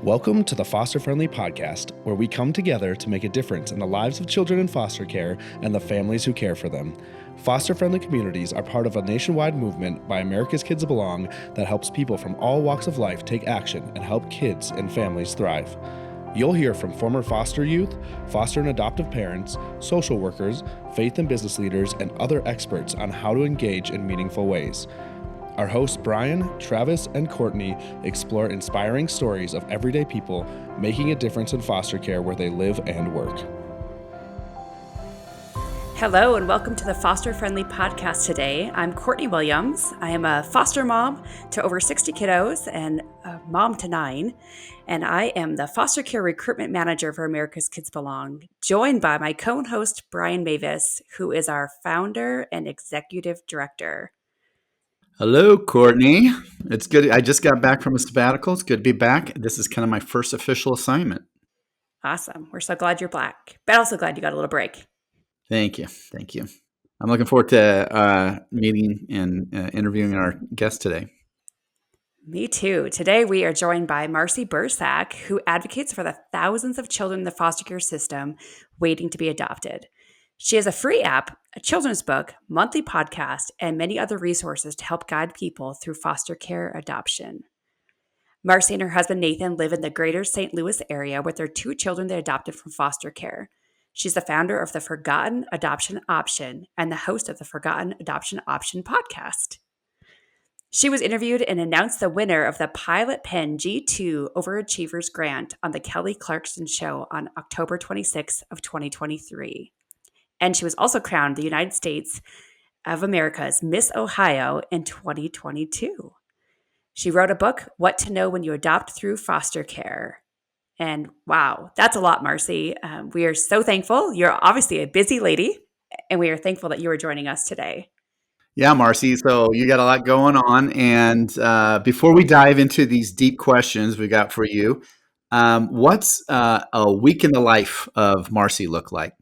Welcome to the Foster Friendly Podcast, where we come together to make a difference in the lives of children in foster care and the families who care for them. Foster Friendly communities are part of a nationwide movement by America's Kids Belong that helps people from all walks of life take action and help kids and families thrive. You'll hear from former foster youth, foster and adoptive parents, social workers, faith and business leaders, and other experts on how to engage in meaningful ways. Our hosts Brian, Travis, and Courtney explore inspiring stories of everyday people making a difference in foster care where they live and work. Hello and welcome to the Foster Friendly Podcast today. I'm Courtney Williams. I am a foster mom to over 60 kiddos and a mom to 9. And I am the foster care recruitment manager for America's Kids Belong, joined by my co-host Brian Mavis, who is our founder and executive director. Hello, Courtney. It's good. I just got back from a sabbatical. It's good to be back. This is kind of my first official assignment. Awesome. We're so glad you're back, but also glad you got a little break. Thank you. Thank you. I'm looking forward to meeting and interviewing our guest today. Me too. Today we are joined by Marcy Bursac, who advocates for the thousands of children in the foster care system waiting to be adopted. She has a free app, a children's book, monthly podcast, and many other resources to help guide people through foster care adoption. Marcy and her husband Nathan live in the greater St. Louis area with their 2 children they adopted from foster care. She's the founder of the Forgotten Adoption Option and the host of the Forgotten Adoption Option podcast. She was interviewed and announced the winner of the Pilot Pen G2 Overachievers Grant on the Kelly Clarkson Show on October 26th of 2023. And she was also crowned the United States of America's Miss Ohio in 2022. She wrote a book, What to Know When You Adopt Through Foster Care. And wow, that's a lot, Marcy. We are so thankful. You're obviously a busy lady, and we are thankful that you are joining us today. Yeah, Marcy. So you got a lot going on. And before we dive into these deep questions we got for you, what's a week in the life of Marcy look like?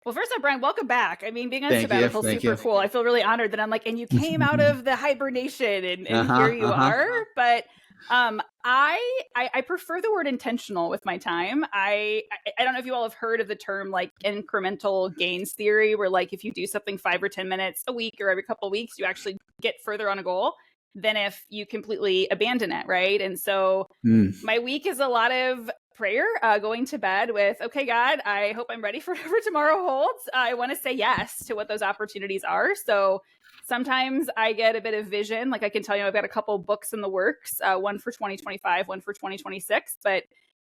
Well, first off, Brian, welcome back. I mean, being on Thank sabbatical is super cool. I feel really honored that I'm like, and you came out of the hibernation and here you are. But I prefer the word intentional with my time. I don't know if you all have heard of the term like incremental gains theory, where like if you do something 5 or 10 minutes a week or every couple of weeks, you actually get further on a goal than if you completely abandon it, right? And so my week is a lot of prayer, going to bed with, okay, God, I hope I'm ready for whatever tomorrow holds. I want to say yes to what those opportunities are. So sometimes I get a bit of vision. Like I can tell you, I've got a couple books in the works, one for 2025, one for 2026. But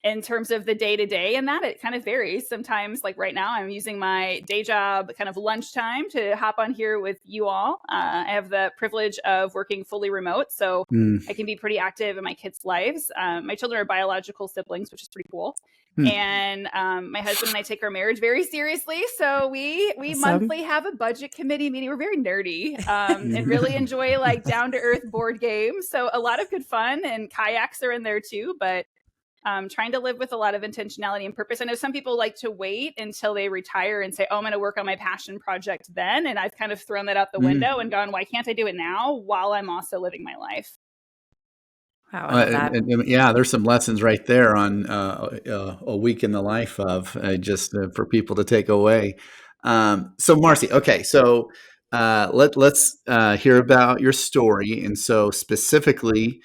in terms of the day-to-day and that, it kind of varies. Sometimes, like right now, I'm using my day job kind of lunchtime to hop on here with you all. I have the privilege of working fully remote, so I can be pretty active in my kids' lives. My children are biological siblings, which is pretty cool. And my husband and I take our marriage very seriously. So we Awesome. monthly have a budget committee meeting. We're very nerdy and really enjoy like down-to-earth board games. So a lot of good fun, and kayaks are in there too, but trying to live with a lot of intentionality and purpose. I know some people like to wait until they retire and say, oh, I'm going to work on my passion project then. And I've kind of thrown that out the window and gone, why can't I do it now while I'm also living my life? Wow, I love that. Yeah, there's some lessons right there on a week in the life of just for people to take away. So Marcy, okay, so let's hear about your story. And so specifically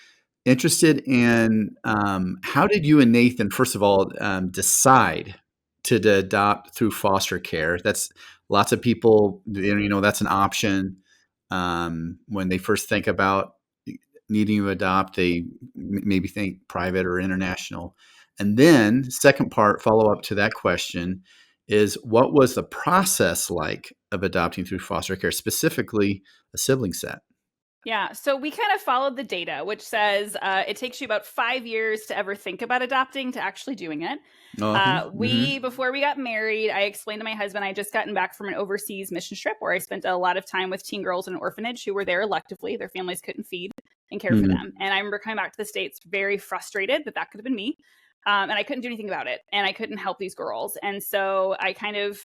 interested in how did you and Nathan, first of all, decide to adopt through foster care? That's lots of people, that's an option when they first think about needing to adopt. They maybe think private or international. And then second part, follow up to that question is, what was the process like of adopting through foster care, specifically a sibling set? Yeah, so we kind of followed the data, which says it takes you about 5 years to ever think about adopting to actually doing it. Before we got married, I explained to my husband I had just gotten back from an overseas mission trip where I spent a lot of time with teen girls in an orphanage who were there electively. Their families couldn't feed and care for them. And I remember coming back to the States very frustrated that could have been me. And I couldn't do anything about it. And I couldn't help these girls. And so I kind of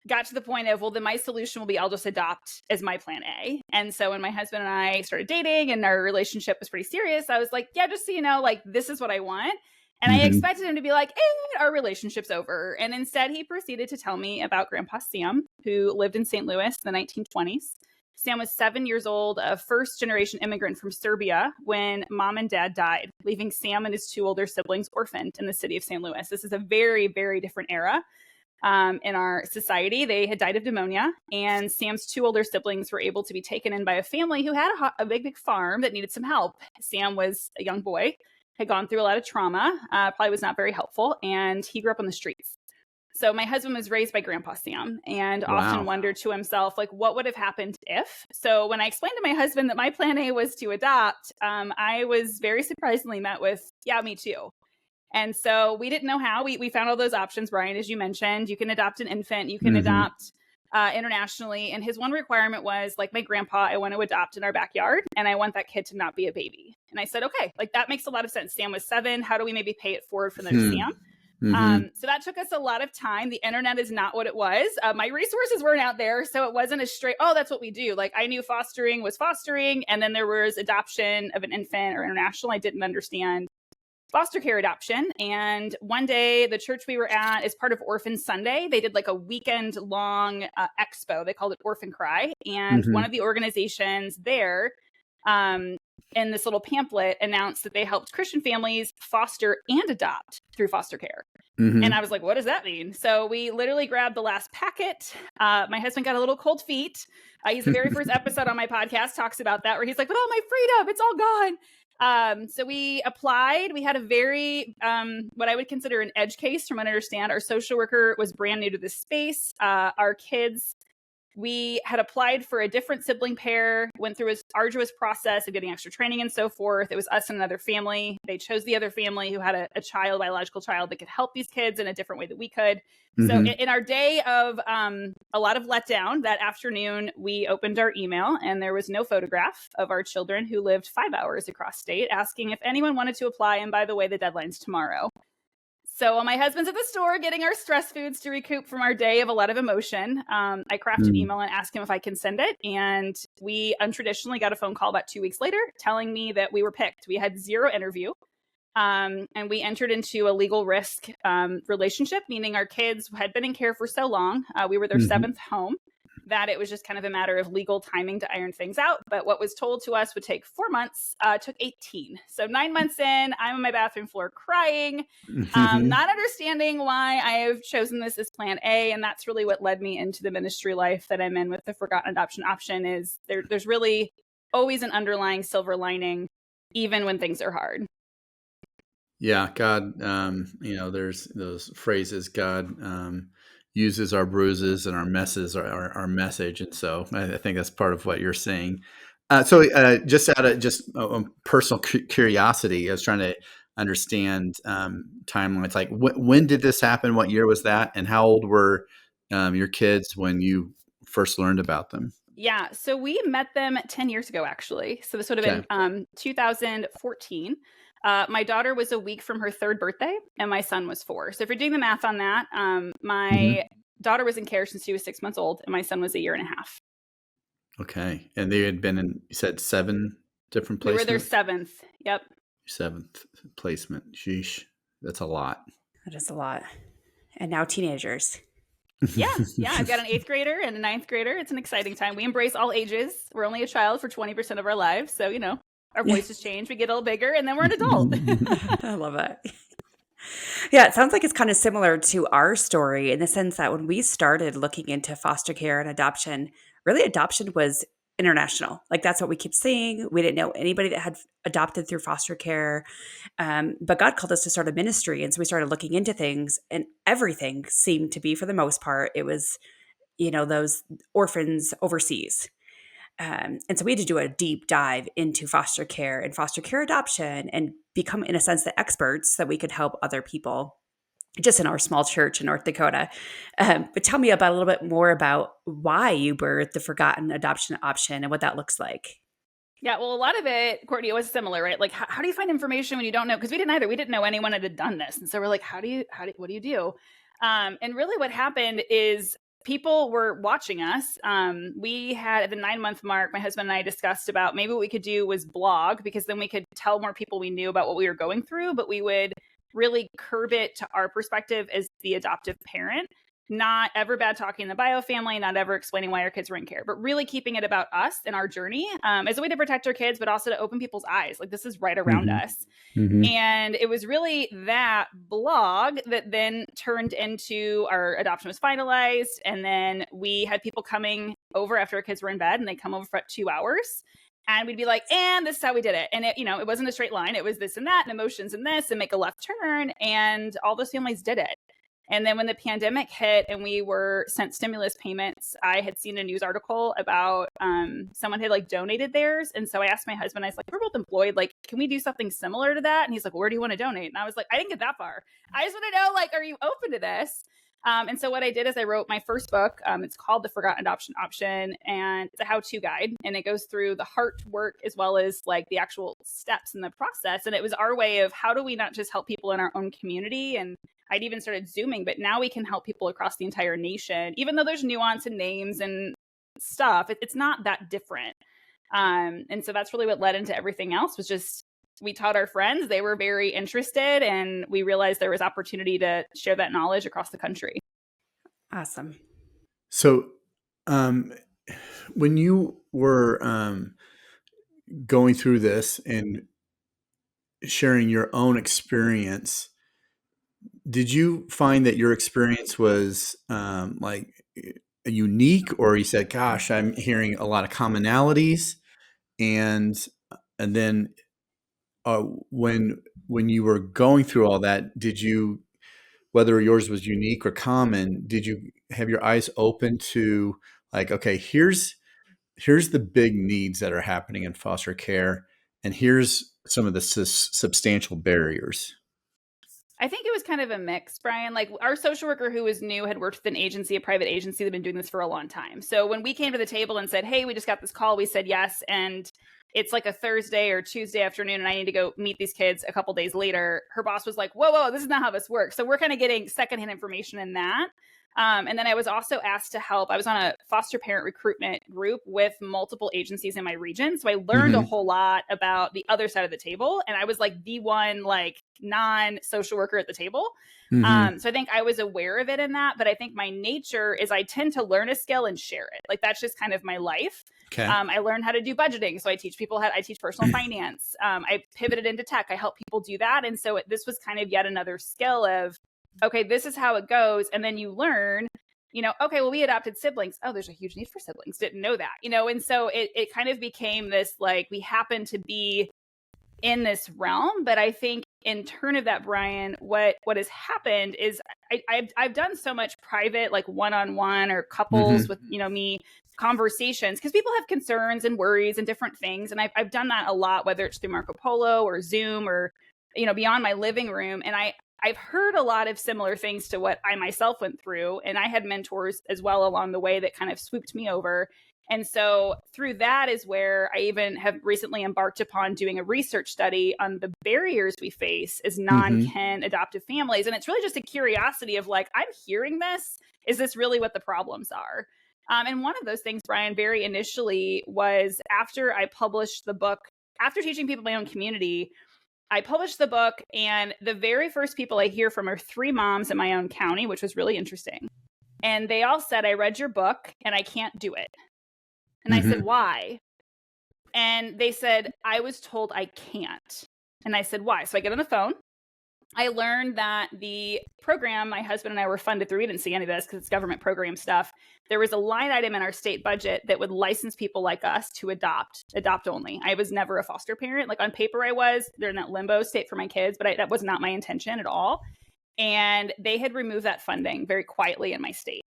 got to the point of, well, then my solution will be I'll just adopt as my plan A. And so when my husband and I started dating and our relationship was pretty serious, I was like, yeah, just so you know, like, this is what I want. And I expected him to be like, our relationship's over. And instead, he proceeded to tell me about Grandpa Sam, who lived in St. Louis in the 1920s. Sam was 7 years old, a first-generation immigrant from Serbia when mom and dad died, leaving Sam and his 2 older siblings orphaned in the city of St. Louis. This is a very, very different era in our society. They had died of pneumonia, and Sam's 2 older siblings were able to be taken in by a family who had a big, big farm that needed some help. Sam was a young boy, had gone through a lot of trauma, probably was not very helpful, and he grew up on the streets. So my husband was raised by Grandpa Sam and often wondered to himself, like, what would have happened if? So when I explained to my husband that my plan A was to adopt, I was very surprisingly met with, yeah, me too. And so we didn't know how. We found all those options, Brian, as you mentioned. You can adopt an infant, you can adopt internationally. And his one requirement was, like my grandpa, I want to adopt in our backyard, and I want that kid to not be a baby. And I said, okay, like that makes a lot of sense. Sam was 7. How do we maybe pay it forward for another Sam? So that took us a lot of time. The internet is not what it was. My resources weren't out there. So it wasn't a straight, oh, that's what we do. Like I knew fostering was fostering. And then there was adoption of an infant or international. I didn't understand foster care adoption. And one day the church we were at, as part of Orphan Sunday, they did like a weekend long expo. They called it Orphan Cry. And one of the organizations there, in this little pamphlet, announced that they helped Christian families foster and adopt through foster care. And I was like, what does that mean? So we literally grabbed the last packet. My husband got a little cold feet. He's the very first episode on my podcast talks about that, where he's like, but all my freedom, it's all gone. So we applied. We had a very, what I would consider an edge case from what I understand. Our social worker was brand new to this space. Our kids, we had applied for a different sibling pair, went through an arduous process of getting extra training and so forth. It was us and another family. They chose the other family who had a biological child that could help these kids in a different way that we could. So in our day of a lot of letdown that afternoon, we opened our email and there was no photograph of our children who lived 5 hours across state, asking if anyone wanted to apply. And by the way, the deadline's tomorrow. So while my husband's at the store getting our stress foods to recoup from our day of a lot of emotion, I craft an email and ask him if I can send it. And we untraditionally got a phone call about 2 weeks later telling me that we were picked. We had 0 interview. And we entered into a legal risk relationship, meaning our kids had been in care for so long. We were their 7th home, that it was just kind of a matter of legal timing to iron things out. But what was told to us would take 4 months, took 18. So 9 months in, I'm on my bathroom floor crying, not understanding why I have chosen this as plan A. And that's really what led me into the ministry life that I'm in with the Forgotten Adoption Option. Is there's really always an underlying silver lining, even when things are hard. Yeah, God, there's those phrases, God uses our bruises and our messes, our message. And so I think that's part of what you're saying. So just out of personal curiosity, I was trying to understand timelines. Like when did this happen? What year was that? And how old were your kids when you first learned about them? Yeah, so we met them 10 years ago, actually. So this would have been 2014. My daughter was a week from her 3rd birthday, and my son was 4. So if you're doing the math on that, my daughter was in care since she was 6 months old, and my son was a year and a half. Okay. And they had been in, you said 7 different placements? We were their 7th. Yep. 7th placement. Sheesh. That's a lot. That is a lot. And now teenagers. Yeah. I've got an 8th grader and a 9th grader. It's an exciting time. We embrace all ages. We're only a child for 20% of our lives. So, our voices change. We get a little bigger, and then we're an adult. I love it. Yeah, it sounds like it's kind of similar to our story in the sense that when we started looking into foster care and adoption, really adoption was international. Like that's what we keep seeing. We didn't know anybody that had adopted through foster care. But God called us to start a ministry. And so we started looking into things, and everything seemed to be, for the most part, it was, those orphans overseas. And so we had to do a deep dive into foster care and foster care adoption and become, in a sense, the experts that we could help other people just in our small church in North Dakota. But tell me a little bit more about why you birthed the Forgotten Adoption Option and what that looks like. Yeah, well, a lot of it, Courtney, was similar, right? Like, how do you find information when you don't know? Because we didn't either. We didn't know anyone had done this. And so we're like, what do you do? And really what happened is people were watching us. We had, at the 9-month mark, my husband and I discussed about maybe what we could do was blog, because then we could tell more people we knew about what we were going through, but we would really curb it to our perspective as the adoptive parent. Not ever bad talking the bio family, not ever explaining why our kids were in care, but really keeping it about us and our journey as a way to protect our kids, but also to open people's eyes. Like, this is right around us. And it was really that blog that then turned into our adoption was finalized. And then we had people coming over after our kids were in bed, and they come over for 2 hours. And we'd be like, and this is how we did it. And it, it wasn't a straight line. It was this and that and emotions and this and make a left turn. And all those families did it. And then when the pandemic hit and we were sent stimulus payments, I had seen a news article about someone had like donated theirs. And so I asked my husband, I was like, we're both employed. Like, can we do something similar to that? And he's like, well, where do you want to donate? And I was like, I didn't get that far. I just want to know, like, are you open to this? And so what I did is I wrote my first book. It's called The Forgotten Adoption Option, and it's a how-to guide. And it goes through the heart work as well as like the actual steps in the process. And it was our way of how do we not just help people in our own community, and I'd even started Zooming, but now we can help people across the entire nation, even though there's nuance in names and stuff. It's not that different. And so that's really what led into everything else, was just we taught our friends. They were very interested, and we realized there was opportunity to share that knowledge across the country. Awesome. So when you were going through this and sharing your own experience, did you find that your experience was like unique, or you said, gosh, I'm hearing a lot of commonalities? And then when you were going through all that, did you, whether yours was unique or common, did you have your eyes open to like, okay, here's the big needs that are happening in foster care, and here's some of the substantial barriers? I think it was kind of a mix, Brian. Like, our social worker who was new had worked with an agency, a private agency. They've been doing this for a long time. So when we came to the table and said, hey, we just got this call, we said yes. And it's like a Thursday or Tuesday afternoon, and I need to go meet these kids a couple days later. Her boss was like, whoa, this is not how this works. So we're kind of getting secondhand information in that. And then I was also asked to help. I was on a foster parent recruitment group with multiple agencies in my region. So I learned a whole lot about the other side of the table. And I was like the one like non-social worker at the table. So I think I was aware of it in that. But I think my nature is I tend to learn a skill and share it. Like, that's just kind of my life. Okay. I learned how to do budgeting. So I teach people I teach personal finance. I pivoted into tech. I help people do that. And so this was kind of yet another skill of, okay, this is how it goes. And then you learn, okay, well, we adopted siblings. Oh, there's a huge need for siblings. Didn't know that, and so it kind of became this, like, we happen to be in this realm. But I think in turn of that, Brian, what has happened is I've done so much private, like one-on-one or couples with, me conversations, because people have concerns and worries and different things. And I've done that a lot, whether it's through Marco Polo or Zoom or, beyond my living room. And I've heard a lot of similar things to what I myself went through. And I had mentors as well along the way that kind of swooped me over. And so through that is where I even have recently embarked upon doing a research study on the barriers we face as non-kin adoptive families. And it's really just a curiosity of like, I'm hearing this. Is this really what the problems are? And one of those things, Brian, very initially was after I published the book, after teaching people in my own community, I published the book, and the very first people I hear from are 3 moms in my own county, which was really interesting. And they all said, I read your book and I can't do it. And I said, why? And they said, I was told I can't. And I said, why? So I get on the phone. I learned that the program my husband and I were funded through, we didn't see any of this because it's government program stuff. There was a line item in our state budget that would license people like us to adopt only. I was never a foster parent. Like, on paper I was. They're in that limbo state for my kids, but that was not my intention at all. And they had removed that funding very quietly in my state.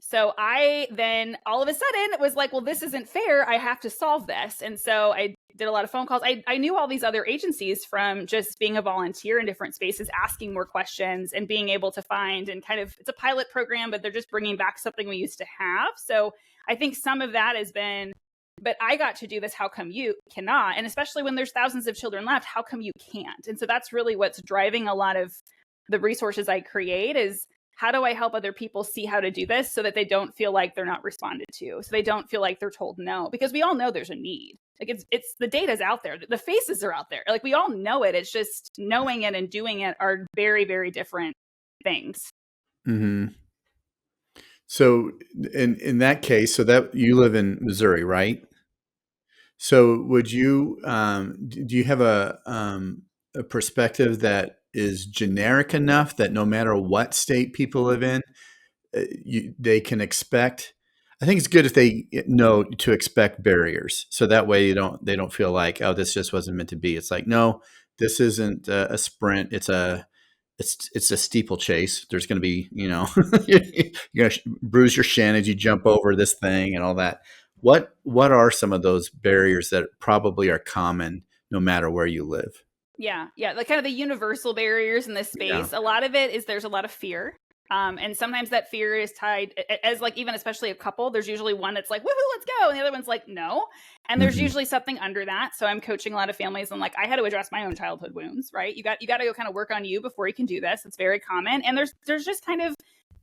So I then all of a sudden was like, well, this isn't fair. I have to solve this. And so I did a lot of phone calls. I knew all these other agencies from just being a volunteer in different spaces, asking more questions and being able to find, and kind of, it's a pilot program, but they're just bringing back something we used to have. So I think some of that has been, but I got to do this. How come you cannot? And especially when there's thousands of children left, how come you can't? And so that's really what's driving a lot of the resources I create is, how do I help other people see how to do this so that they don't feel like they're not responded to, so they don't feel like they're told no, because we all know there's a need. Like it's the data's out there. The faces are out there. Like we all know it. It's just knowing it and doing it are very, very different things. Mm-hmm. So in that case, so that you live in Missouri, right? So would you do you have a perspective that is generic enough that no matter what state people live in, they can expect? I think it's good if they know to expect barriers, so that way they don't feel like, oh, this just wasn't meant to be. It's like, no, this isn't a sprint. It's a steeplechase. There's going to be, you're going to bruise your shin as you jump over this thing and all that. What are some of those barriers that probably are common no matter where you live? Yeah. Like kind of the universal barriers in this space. Yeah. A lot of it is there's a lot of fear. And sometimes that fear is tied as like, even especially a couple, there's usually one that's like, woohoo, let's go. And the other one's like, no. And there's usually something under that. So I'm coaching a lot of families and like, I had to address my own childhood wounds, right? You got to go kind of work on you before you can do this. It's very common. And there's just kind of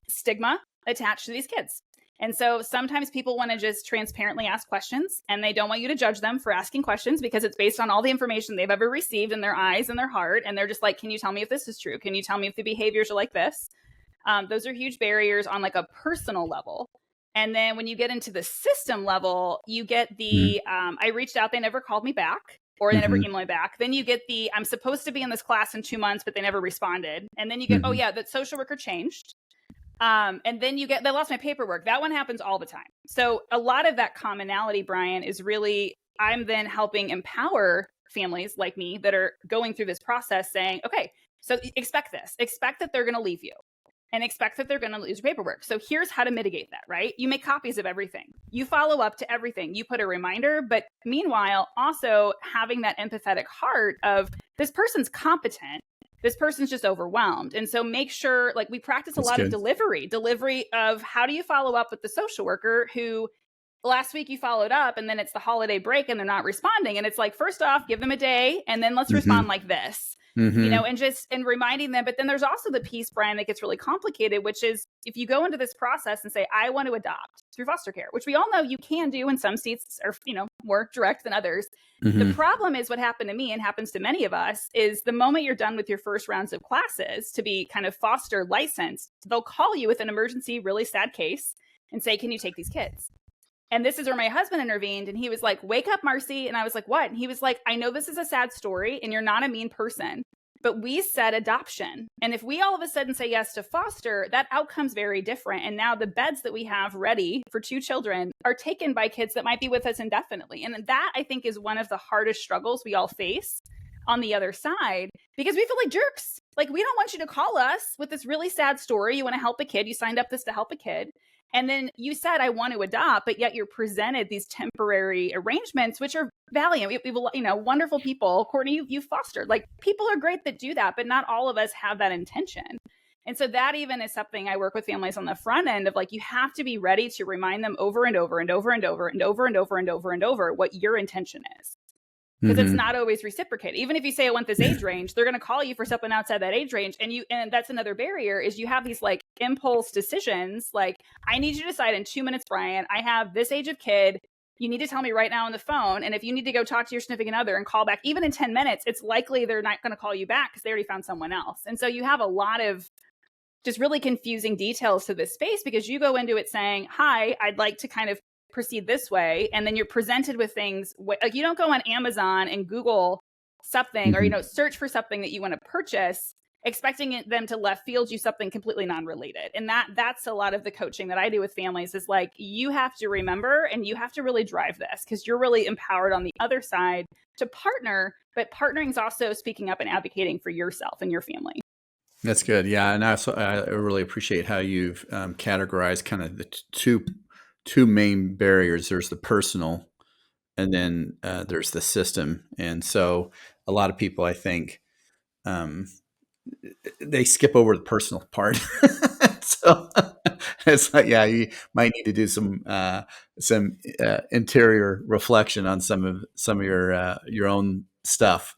stigma attached to these kids. And so sometimes people want to just transparently ask questions and they don't want you to judge them for asking questions because it's based on all the information they've ever received in their eyes and their heart. And they're just like, can you tell me if this is true? Can you tell me if the behaviors are like this? Those are huge barriers on like a personal level. And then when you get into the system level, you get the, I reached out, they never called me back or they never emailed me back. Then you get the, I'm supposed to be in this class in 2 months, but they never responded. And then you get, oh yeah, the social worker changed. And then you get, they lost my paperwork. That one happens all the time. So a lot of that commonality, Brian, is really, I'm then helping empower families like me that are going through this process saying, okay, so expect this, expect that they're going to leave you. And expect that they're going to lose your paperwork. So here's how to mitigate that, right? You make copies of everything. You follow up to everything. You put a reminder, but meanwhile, also having that empathetic heart of this person's competent. This person's just overwhelmed. And so make sure, like we practice a lot of delivery of how do you follow up with the social worker who last week you followed up and then it's the holiday break and they're not responding. And it's like, first off, give them a day and then let's respond like this. And reminding them. But then there's also the piece, Brian, that gets really complicated, which is if you go into this process and say, I want to adopt through foster care, which we all know you can do in some states are, more direct than others. The problem is what happened to me and happens to many of us is the moment you're done with your first rounds of classes to be kind of foster licensed, they'll call you with an emergency, really sad case and say, can you take these kids? And this is where my husband intervened and he was like, wake up, Marcy. And I was like, what? And he was like, I know this is a sad story and you're not a mean person, but we said adoption. And if we all of a sudden say yes to foster, that outcome's very different. And now the beds that we have ready for 2 children are taken by kids that might be with us indefinitely. And that I think is one of the hardest struggles we all face on the other side, because we feel like jerks. Like we don't want you to call us with this really sad story. You want to help a kid. You signed up this to help a kid. And then you said, I want to adopt, but yet you're presented these temporary arrangements, which are valiant. We have, wonderful people. Courtney, you fostered. Like people are great that do that, but not all of us have that intention. And so that even is something I work with families on the front end of like, you have to be ready to remind them over and over and over and over and over and over and over and over what your intention is. Because it's not always reciprocated. Even if you say I want this age range, they're going to call you for something outside that age range. And that's another barrier is you have these like impulse decisions. Like, I need you to decide in 2 minutes, Brian, I have this age of kid. You need to tell me right now on the phone. And if you need to go talk to your significant other and call back, even in 10 minutes, it's likely they're not going to call you back because they already found someone else. And so you have a lot of just really confusing details to this space because you go into it saying, hi, I'd like to kind of proceed this way. And then you're presented with things like you don't go on Amazon and Google something or, search for something that you want to purchase, expecting them to left field you something completely non-related. And that's a lot of the coaching that I do with families is like, you have to remember and you have to really drive this because you're really empowered on the other side to partner, but partnering is also speaking up and advocating for yourself and your family. That's good. Yeah. And I really appreciate how you've categorized kind of the two main barriers. There's the personal and then there's the system. And so a lot of people, I think, they skip over the personal part. So it's like, yeah, you might need to do some interior reflection on some of your own stuff.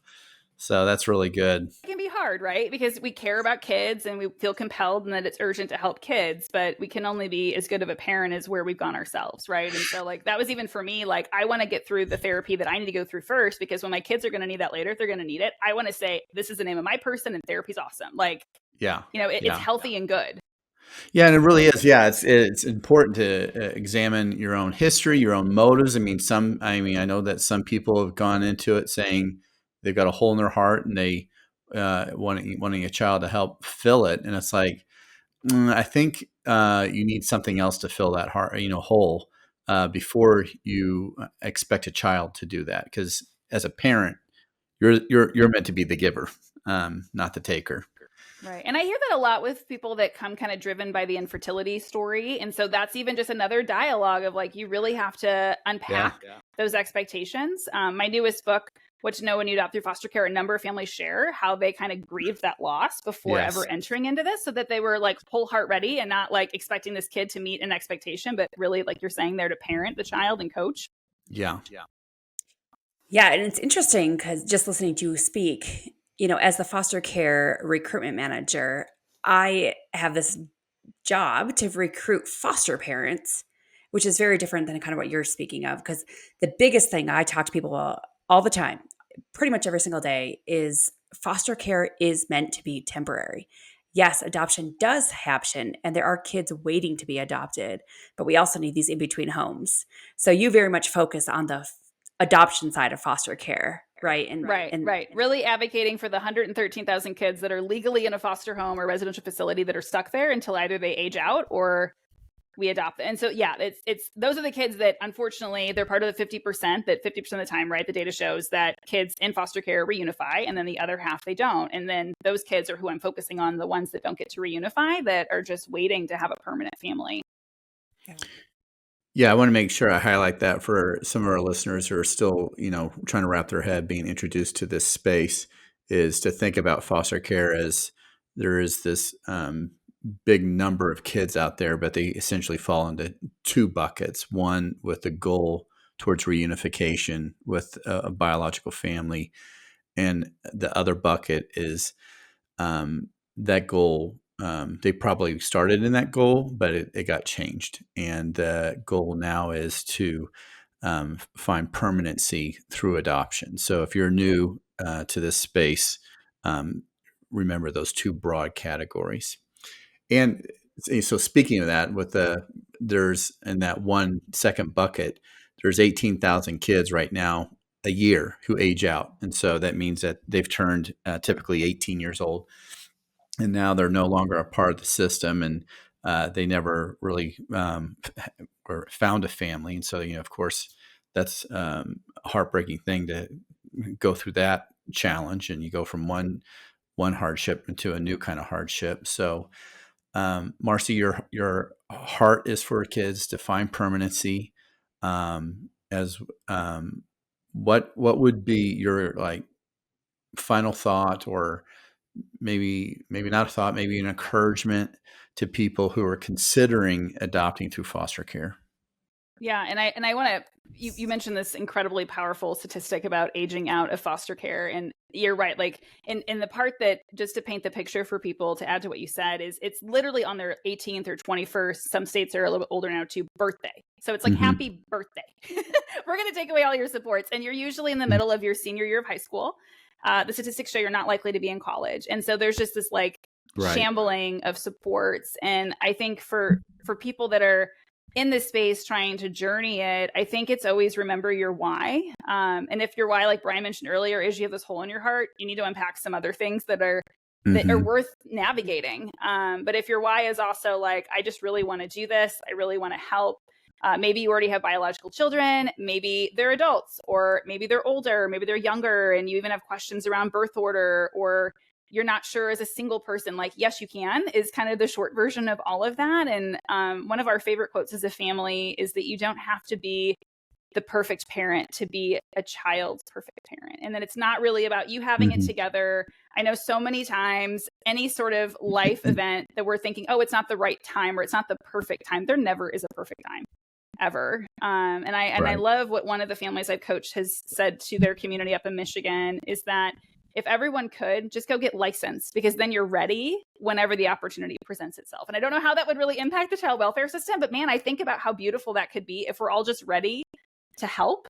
So that's really good. It can be hard, right? Because we care about kids and we feel compelled and that it's urgent to help kids, but we can only be as good of a parent as where we've gone ourselves, right? And so like that was even for me, like I want to get through the therapy that I need to go through first, because when my kids are going to need that later, if they're going to need it, I want to say, this is the name of my person and therapy's awesome. Like, it's healthy and good. Yeah, and it really is. Yeah, it's important to examine your own history, your own motives. I know that some people have gone into it saying they've got a hole in their heart and they wanting a child to help fill it, and it's like, I think you need something else to fill that heart, hole before you expect a child to do that. Because as a parent, you're meant to be the giver, not the taker. Right. And I hear that a lot with people that come kind of driven by the infertility story. And so that's even just another dialogue of like, you really have to unpack those expectations. My newest book, What to Know When You Adopt Through Foster Care, a number of families share how they kind of grieved that loss before ever entering into this, so that they were like whole heart ready and not like expecting this kid to meet an expectation, but really, like you're saying, there to parent the child and coach. Yeah. And it's interesting because just listening to you speak, as the foster care recruitment manager, I have this job to recruit foster parents, which is very different than kind of what you're speaking of. Because the biggest thing I talk to people all the time, pretty much every single day, is foster care is meant to be temporary. Yes, adoption does happen, and there are kids waiting to be adopted, but we also need these in-between homes. So you very much focus on the adoption side of foster care, right? Right. Really advocating for the 113,000 kids that are legally in a foster home or residential facility that are stuck there until either they age out or we adopt them. And so, it's those are the kids that, unfortunately, they're part of the 50%, that 50% of the time, right, the data shows that kids in foster care reunify, and then the other half, they don't. And then those kids are who I'm focusing on, the ones that don't get to reunify, that are just waiting to have a permanent family. Yeah, I want to make sure I highlight that for some of our listeners who are still, trying to wrap their head being introduced to this space, is to think about foster care as there is this big number of kids out there, but they essentially fall into two buckets. One with the goal towards reunification with a biological family, and the other bucket is that goal. They probably started in that goal, but it got changed. And the goal now is to find permanency through adoption. So if you're new to this space, remember those two broad categories. And so speaking of that, there's in that one second bucket, there's 18,000 kids right now a year who age out. And so that means that they've turned typically 18 years old. And now they're no longer a part of the system, and they never really or found a family. And so, of course, that's a heartbreaking thing to go through that challenge, and you go from one hardship into a new kind of hardship. So, Marcy, your heart is for kids to find permanency. What would be your like final thought, or maybe not a thought, maybe an encouragement to people who are considering adopting through foster care? Yeah. And I want to, you mentioned this incredibly powerful statistic about aging out of foster care. And you're right. Like in the part that, just to paint the picture for people, to add to what you said, is it's literally on their 18th or 21st. Some states are a little bit older now too, birthday. So it's like, happy birthday. We're going to take away all your supports. And you're usually in the middle of your senior year of high school. The statistics show you're not likely to be in college. And so there's just this like shambling of supports. And I think for people that are in this space trying to journey it, I think it's always remember your why. And if your why, like Brian mentioned earlier, is you have this hole in your heart, you need to unpack some other things that are worth navigating. But if your why is also like, I just really want to do this, I really want to help. Maybe you already have biological children, maybe they're adults, or maybe they're older, maybe they're younger, and you even have questions around birth order, or you're not sure as a single person. Like, yes, you can, is kind of the short version of all of that. And one of our favorite quotes as a family is that you don't have to be the perfect parent to be a child's perfect parent. And that it's not really about you having it together. I know so many times any sort of life event that we're thinking, oh, it's not the right time, or it's not the perfect time. There never is a perfect time. Ever. I love what one of the families I've coached has said to their community up in Michigan, is that if everyone could just go get licensed, because then you're ready whenever the opportunity presents itself. And I don't know how that would really impact the child welfare system, but man, I think about how beautiful that could be if we're all just ready to help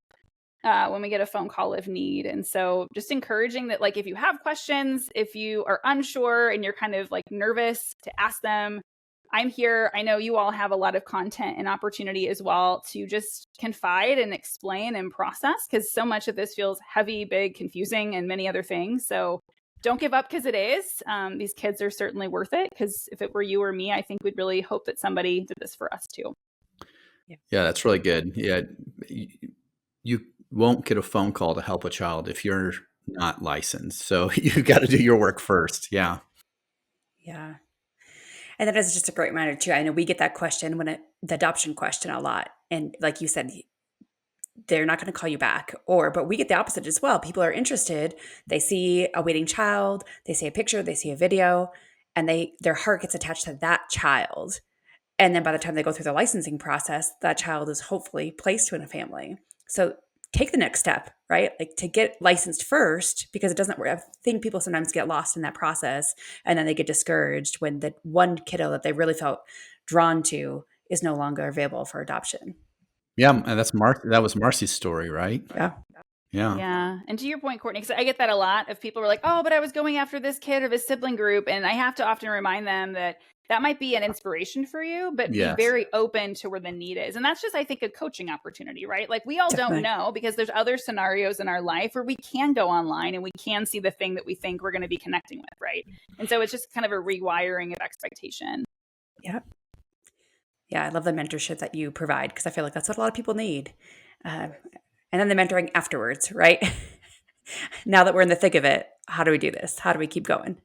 when we get a phone call of need. And so just encouraging that, like, if you have questions, if you are unsure and you're kind of like nervous, to ask them. I'm here. I know you all have a lot of content and opportunity as well to just confide and explain and process, because so much of this feels heavy, big, confusing, and many other things. So don't give up, because it is. These kids are certainly worth it, because if it were you or me, I think we'd really hope that somebody did this for us too. Yeah, that's really good. Yeah, you won't get a phone call to help a child if you're not licensed. So you got to do your work first. Yeah. Yeah. And that is just a great reminder too. I know we get that question the adoption question a lot. And like you said, they're not going to call you back, but we get the opposite as well. People are interested. They see a waiting child, they see a picture, they see a video, and their heart gets attached to that child. And then by the time they go through the licensing process, that child is hopefully placed in a family. So take the next step, right? Like to get licensed first, because it doesn't work. I think people sometimes get lost in that process, and then they get discouraged when the one kiddo that they really felt drawn to is no longer available for adoption. Yeah, and that was Marcy's story, right? Yeah. Yeah. And to your point, Courtney, because I get that a lot of people were like, oh, but I was going after this kid or this sibling group. And I have to often remind them that might be an inspiration for you, but be very open to where the need is. And that's just, I think, a coaching opportunity, right? Like we all don't know, because there's other scenarios in our life where we can go online and we can see the thing that we think we're going to be connecting with, right? And so it's just kind of a rewiring of expectation. Yeah. Yeah, I love the mentorship that you provide, because I feel like that's what a lot of people need. And then the mentoring afterwards, right? Now that we're in the thick of it, how do we do this? How do we keep going?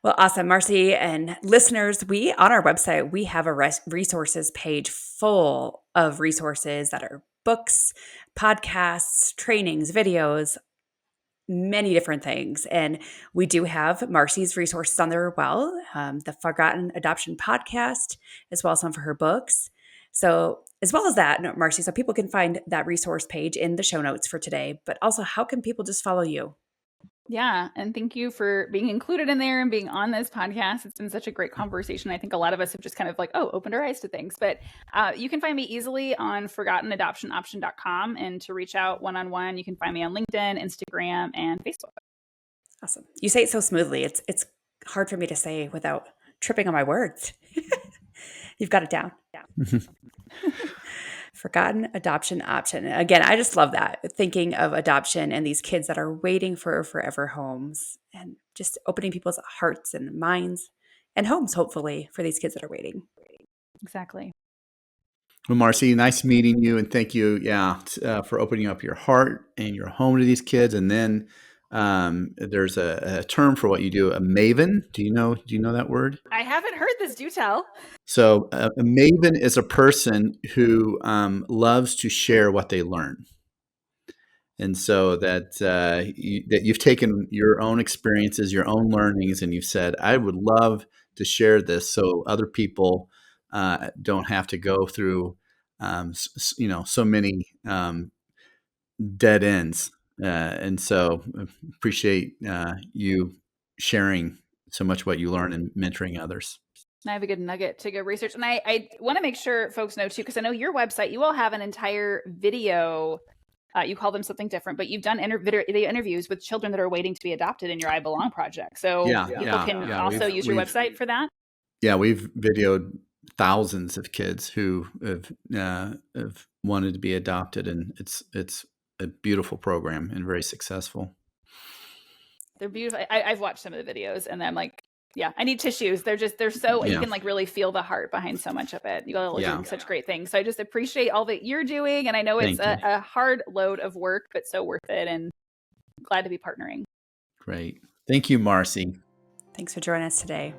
Well, awesome, Marcy and listeners, on our website, we have a resources page full of resources that are books, podcasts, trainings, videos, many different things. And we do have Marcy's resources on there as well, the Forgotten Adoption podcast, as well as some of her books. So as well as that, Marcy, so people can find that resource page in the show notes for today, but also how can people just follow you? Yeah. And thank you for being included in there and being on this podcast. It's been such a great conversation. I think a lot of us have just kind of like, opened our eyes to things. But you can find me easily on ForgottenAdoptionOption.com. And to reach out one-on-one, you can find me on LinkedIn, Instagram, and Facebook. Awesome. You say it so smoothly. It's hard for me to say without tripping on my words. You've got it down. Yeah. Forgotten Adoption Option. Again, I just love that, thinking of adoption and these kids that are waiting for forever homes, and just opening people's hearts and minds and homes, hopefully, for these kids that are waiting. Exactly. Well, Marcy, nice meeting you, and thank you, for opening up your heart and your home to these kids. And then there's a term for what you do, a maven. Do you know that word? I haven't heard this. Do tell. So a maven is a person who loves to share what they learn. And so that you've taken your own experiences, your own learnings, and you've said, I would love to share this so other people don't have to go through, so many dead ends. And so appreciate you sharing so much what you learn and mentoring others. I have a good nugget to go research. And I want to make sure folks know too, because I know your website, you all have an entire video. You call them something different, but you've done interviews with children that are waiting to be adopted in your I Belong project. So people can also use your website for that. Yeah, we've videoed thousands of kids who have wanted to be adopted, and it's a beautiful program and very successful. They're beautiful. I've watched some of the videos, and I'm like, I need tissues. They're so, you can like really feel the heart behind so much of it. You all are doing such great things. So I just appreciate all that you're doing. And I know it's a hard load of work, but so worth it. And glad to be partnering. Great. Thank you, Marcy. Thanks for joining us today.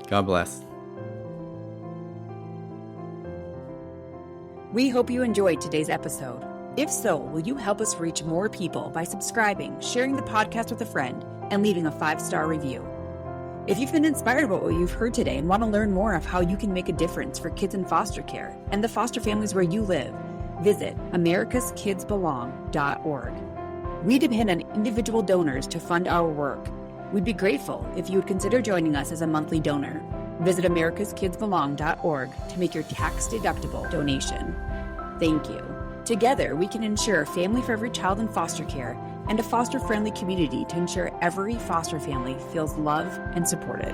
God bless. We hope you enjoyed today's episode. If so, will you help us reach more people by subscribing, sharing the podcast with a friend, and leaving a 5-star review? If you've been inspired by what you've heard today and want to learn more of how you can make a difference for kids in foster care and the foster families where you live, visit americaskidsbelong.org. We depend on individual donors to fund our work. We'd be grateful if you would consider joining us as a monthly donor. Visit americaskidsbelong.org to make your tax-deductible donation. Thank you. Together, we can ensure a family for every child in foster care and a foster-friendly community to ensure every foster family feels loved and supported.